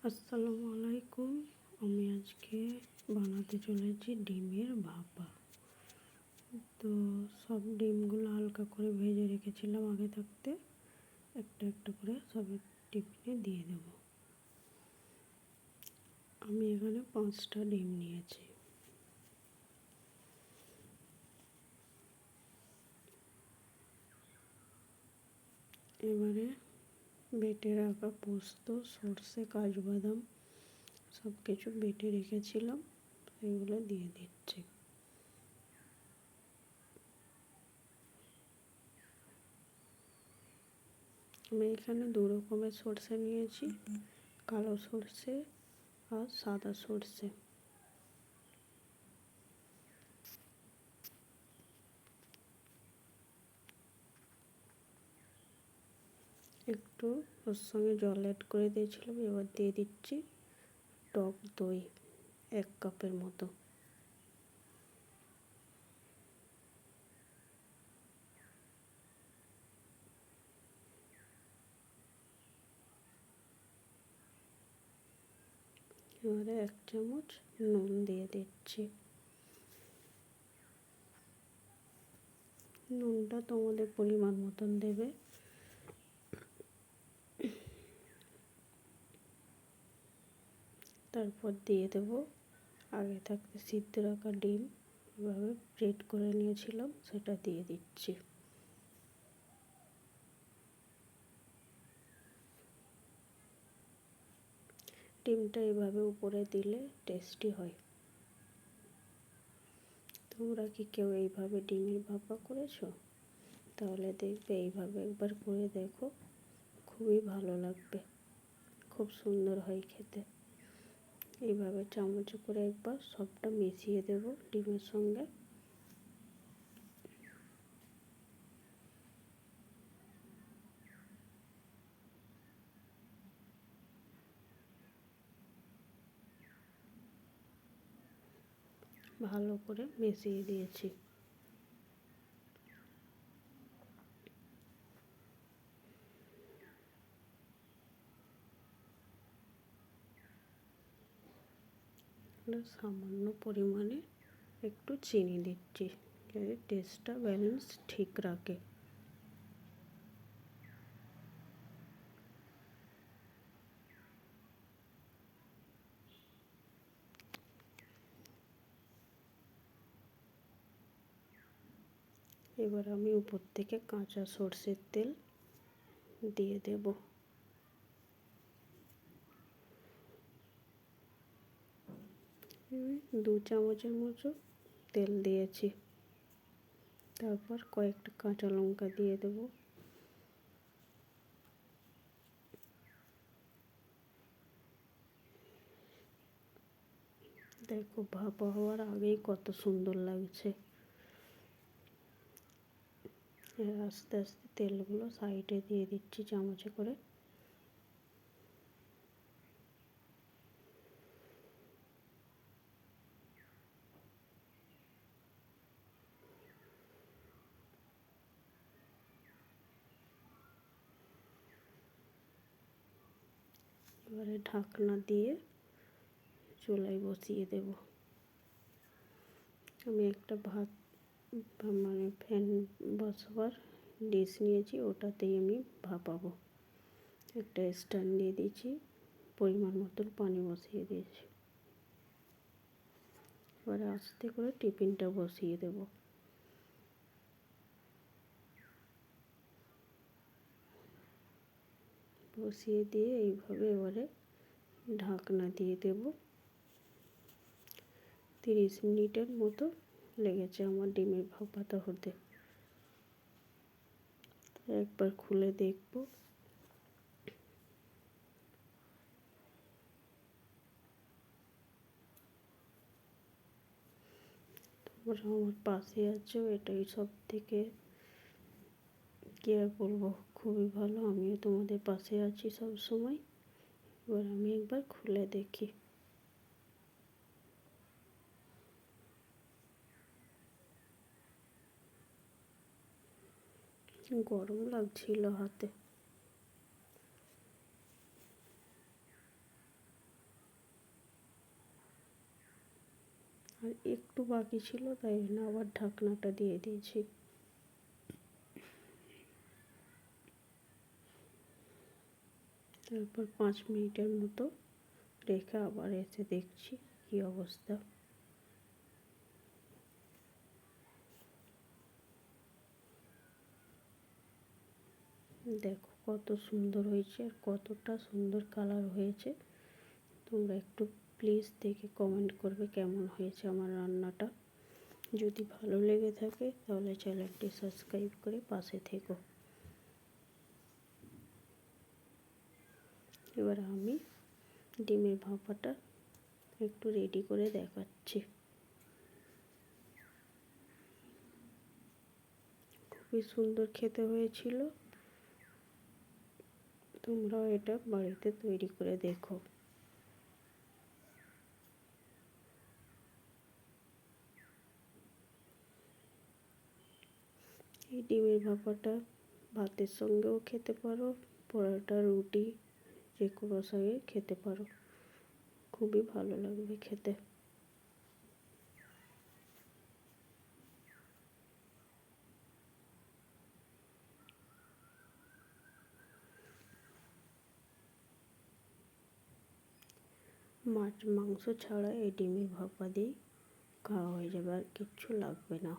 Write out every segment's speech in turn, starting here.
আসসালামু আলাইকুম। আমি আজকে বানাতে চলেছি ডিমের ভাপা। তো সব ডিমগুলো হালকা করে ভেজে রেখেছিলাম আগে থাকতে। একটা একটা করে সব টিফিনে দিয়ে দেব। আমি এখানে 5টা ডিম নিয়েছি। এবারে বেটে রাখা পোস্ত, সর্ষে, কাজু বাদাম সব কিছু বেটে রেখেছিলাম, এগুলো দিয়ে দিচ্ছি। আমি এখানে 2 রকমের সর্ষে নিয়েছি, কালো সর্ষে আর সাদা সর্ষে। একটু ওর সঙ্গে জল অ্যাড করে দিয়েছিলাম। এবার দিয়ে দিচ্ছি টক দই 1 কাপের মতো। এবারে 1 চামচ নুন দিয়ে দিচ্ছি। নুনটা তোমাদের পরিমাণ মতন দেবে। তারপর দিয়ে দেব আগে থাকতে সিদ্ধ রাখা ডিম, এভাবে গ্রেট করে নিয়েছিলাম, সেটা দিয়ে দিচ্ছি। ডিমটা এভাবে উপরে দিলে টেস্টি হয়। তোমরা কি কেউ এইভাবে ডিমের ভাপা করেছো? তাহলে দেখবে এইভাবে একবার করে দেখো, খুবই ভালো লাগবে, খুব সুন্দর হয় খেতে। এইভাবে চামচে করে একবার সবটা মিশিয়ে দেব ডিমের সঙ্গে। ভালো করে মিশিয়ে দিয়েছি। সামান্য পরিমাণে একটু চিনি দিচ্ছি, যাতে টেস্টটা ব্যালেন্স ঠিক রাখে। এবার আমি উপর থেকে কাঁচা সর্ষের তেল দিয়ে দেব। 2 চামচের মতো তেল দিয়েছি। তারপর কয়েকটা কাঁচা লঙ্কা দিয়ে দেব। দেখো ভাপা হওয়ার আগেই কত সুন্দর লাগছে। আস্তে আস্তে তেলগুলো সাইডে দিয়ে দিচ্ছি চামচে করে। এবারে ঢাকনা দিয়ে চুলায় বসিয়ে দেব। আমি একটা ফ্যান বসাবার ডিশ নিয়েছি, ওটাতেই আমি ভাপাবো। একটা স্ট্যান্ড দিয়ে দিয়েছি, পরিমাণ মতন পানি বসিয়ে দিয়েছি। এবারে আস্তে করে টিফিনটা বসিয়ে দেব। বসিয়ে দিয়ে এইভাবে এবারে ঢাকনা দিয়ে দেব। 30 মিনিটের মতো লেগেছে আমার ডিমের ভাপাটা হতে। একবার খুলে দেখব। তোমরা আমার পাশে আছো, এটাই সব থেকে কি আর বলবো, খুবই ভালো। আমিও তোমাদের পাশে আছি সব সময়। এবার আমি একবার খুলে দেখি। গরম লাগছিল হাতে। আর একটু বাকি ছিল, তাই জন্য আবার ঢাকনাটা দিয়ে দিয়েছি। তারপর 5 মিনিটের মতো রেখে আবার এসে দেখছি কি অবস্থা। দেখো কত সুন্দর হয়েছে আর কতটা সুন্দর কালার হয়েছে। তোমরা একটু প্লিজ দেখে কমেন্ট করবে কেমন হয়েছে আমার রান্নাটা। যদি ভালো লেগে থাকে তাহলে চ্যানেলটি সাবস্ক্রাইব করে পাশে থেকো। এবার আমি ডিমের ভাপাটা একটু রেডি করে দেখাচ্ছি। খুবই সুন্দর খেতে হয়েছিল। তোমরাও এটা বাড়িতে তৈরি করে দেখো। এই ডিমের ভাপাটা ভাতের সঙ্গেও খেতে পারো, পরোটা, রুটি যে কোনো সঙ্গে খেতে পারো। খুবই ভালো লাগবে খেতে। মাছ মাংস ছাড়া এই ডিমের ভাপা দিয়ে খাওয়া হয়ে যাবে, আর কিচ্ছু লাগবে না।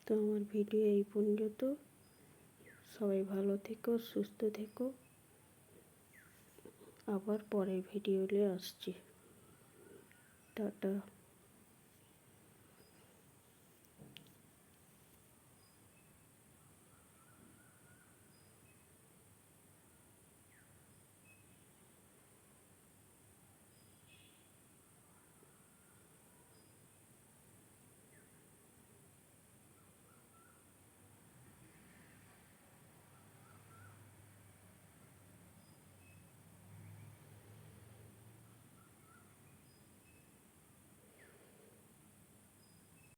তো আমার ভিডিও এই পর্যন্ত। সবাই ভালো থেকো, সুস্থ থেকো। আবার পরের ভিডিও নিয়ে আসছি। টাটা।